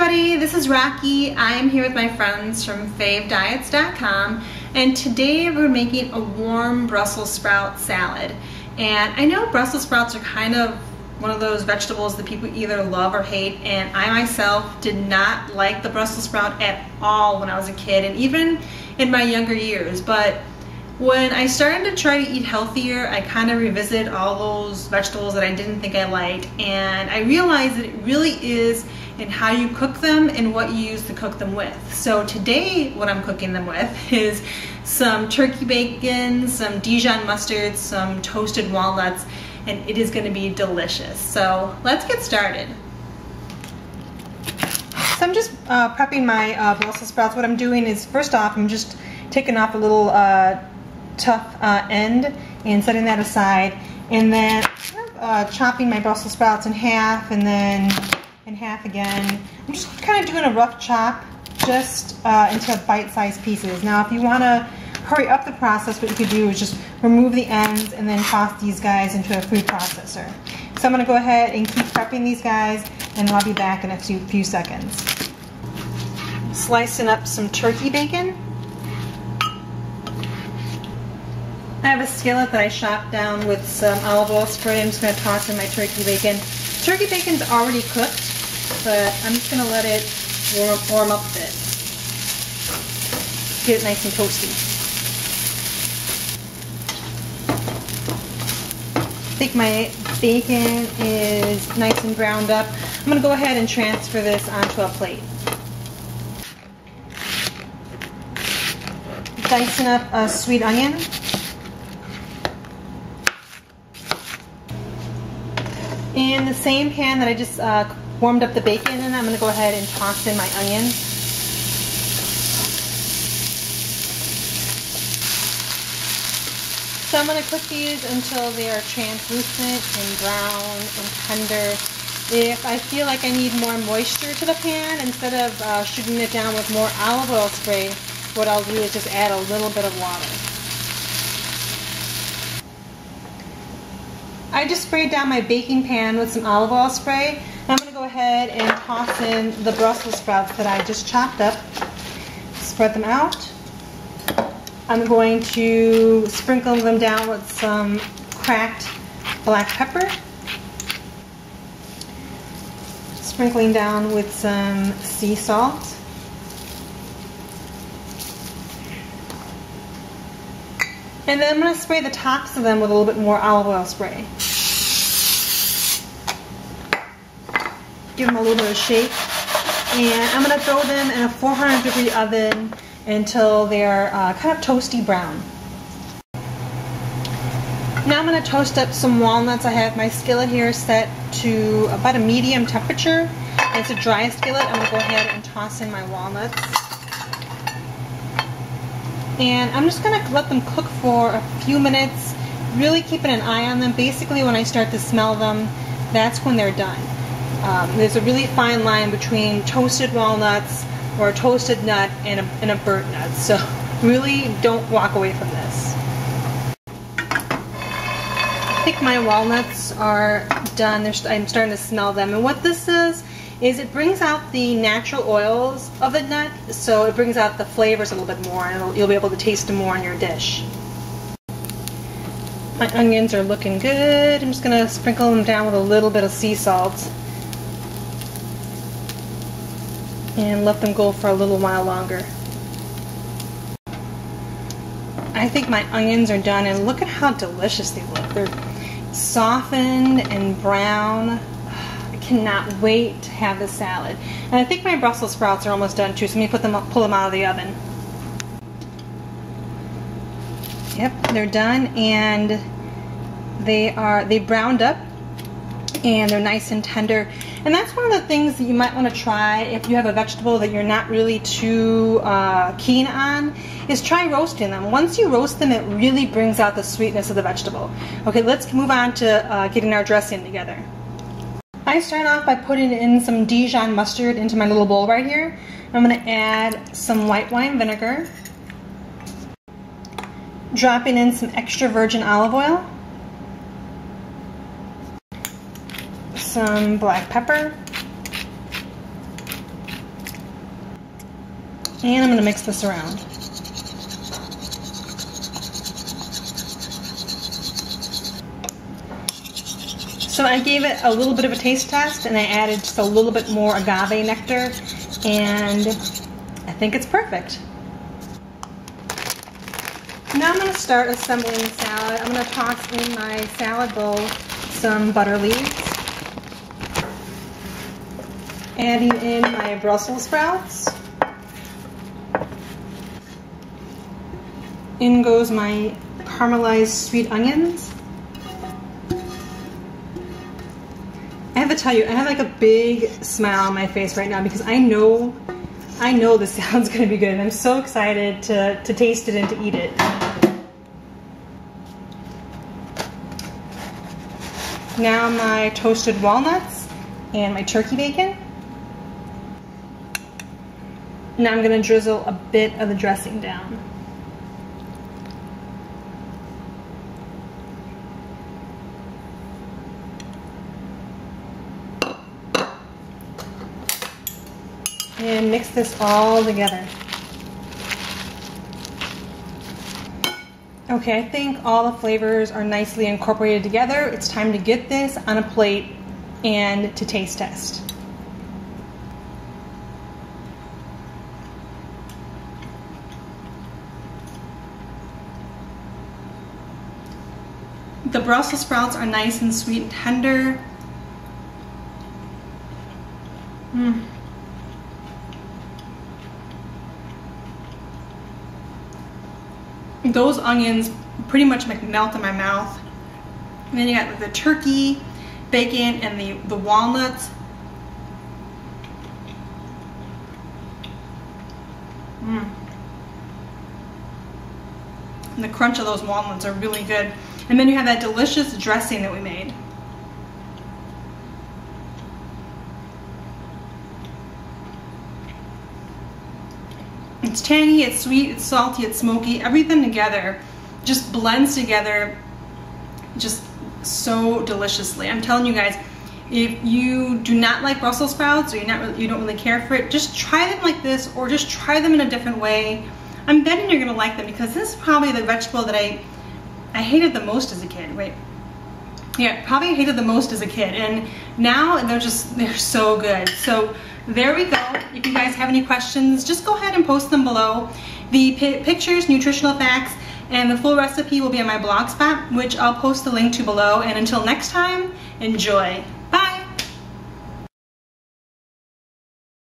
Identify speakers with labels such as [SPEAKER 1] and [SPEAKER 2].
[SPEAKER 1] everybody, this is Rocky. I am here with my friends from favediets.com, and today we're making a warm Brussels sprout salad. And I know Brussels sprouts are kind of one of those vegetables that people either love or hate, and I myself did not like the Brussels sprout at all when I was a kid and even in my younger years. But when I started to try to eat healthier, I kind of revisited all those vegetables that I didn't think I liked, and I realized that it really is in how you cook them and what you use to cook them with. So today what I'm cooking them with is some turkey bacon, some Dijon mustard, some toasted walnuts, and it is going to be delicious. So let's get started. So I'm just prepping my Brussels sprouts. What I'm doing is, first off, I'm just taking off a little tough end and setting that aside, and then chopping my Brussels sprouts in half and then in half again. I'm just kind of doing a rough chop just into bite-sized pieces. Now if you want to hurry up the process, what you could do is just remove the ends and then toss these guys into a food processor. So I'm going to go ahead and keep prepping these guys, and I'll be back in a few seconds. Slicing up some turkey bacon. I have a skillet that I chopped down with some olive oil spray. I'm just going to toss in my turkey bacon. Turkey bacon's already cooked, but I'm just going to let it warm up a bit. Get it nice and toasty. I think my bacon is nice and browned up. I'm going to go ahead and transfer this onto a plate. Dicing up a sweet onion. In the same pan that I just warmed up the bacon in, I'm going to go ahead and toss in my onions. So I'm going to cook these until they are translucent and brown and tender. If I feel like I need more moisture to the pan, instead of shooting it down with more olive oil spray, what I'll do is just add a little bit of water. I just sprayed down my baking pan with some olive oil spray. I'm going to go ahead and toss in the Brussels sprouts that I just chopped up. Spread them out. I'm going to sprinkle them down with some cracked black pepper. Sprinkling down with some sea salt. And then I'm going to spray the tops of them with a little bit more olive oil spray. Give them a little bit of a shake. And I'm going to throw them in a 400-degree oven until they're kind of toasty brown. Now I'm going to toast up some walnuts. I have my skillet here set to about a medium temperature. And it's a dry skillet. I'm going to go ahead and toss in my walnuts. And I'm just going to let them cook for a few minutes, really keeping an eye on them. Basically, when I start to smell them, that's when they're done. There's a really fine line between toasted walnuts or a toasted nut and a burnt nut, so really don't walk away from this. I think my walnuts are done. I'm starting to smell them, and what this is it brings out the natural oils of the nut, so it brings out the flavors a little bit more, and you'll be able to taste them more in your dish. My onions are looking good. I'm just going to sprinkle them down with a little bit of sea salt and let them go for a little while longer. I think my onions are done, and look at how delicious they look. They're softened and brown. Cannot wait to have this salad. And I think my Brussels sprouts are almost done too, so let me pull them out of the oven. Yep, they're done, and they browned up and they're nice and tender. And that's one of the things that you might want to try if you have a vegetable that you're not really too keen on, is try roasting them. Once you roast them, it really brings out the sweetness of the vegetable. Okay, let's move on to getting our dressing together. I start off by putting in some Dijon mustard into my little bowl right here. I'm going to add some white wine vinegar, dropping in some extra virgin olive oil, some black pepper, And I'm going to mix this around. So I gave it a little bit of a taste test, and I added just a little bit more agave nectar, and I think it's perfect. Now I'm going to start assembling the salad. I'm going to toss in my salad bowl some butter leaves, adding in my Brussels sprouts. In goes my caramelized sweet onions. I have to tell you, I have like a big smile on my face right now because I know this salad's gonna be good. I'm so excited to taste it and to eat it. Now my toasted walnuts and my turkey bacon. Now I'm gonna drizzle a bit of the dressing down. And mix this all together. Okay, I think all the flavors are nicely incorporated together. It's time to get this on a plate and to taste test. The Brussels sprouts are nice and sweet and tender. Those onions pretty much melt in my mouth. And then you got the turkey, bacon, and the walnuts. And the crunch of those walnuts are really good. And then you have that delicious dressing that we made. It's tangy, it's sweet, it's salty, it's smoky. Everything together just blends together just so deliciously. I'm telling you guys, if you do not like Brussels sprouts or you don't really care for it, just try them like this or just try them in a different way. I'm betting you're gonna like them because this is probably the vegetable that I hated the most as a kid. Wait. Yeah, probably hated the most as a kid, and now they're so good. So there we go. If you guys have any questions, just go ahead and post them below. The pictures, nutritional facts, and the full recipe will be on my blog spot, which I'll post the link to below. And until next time, enjoy.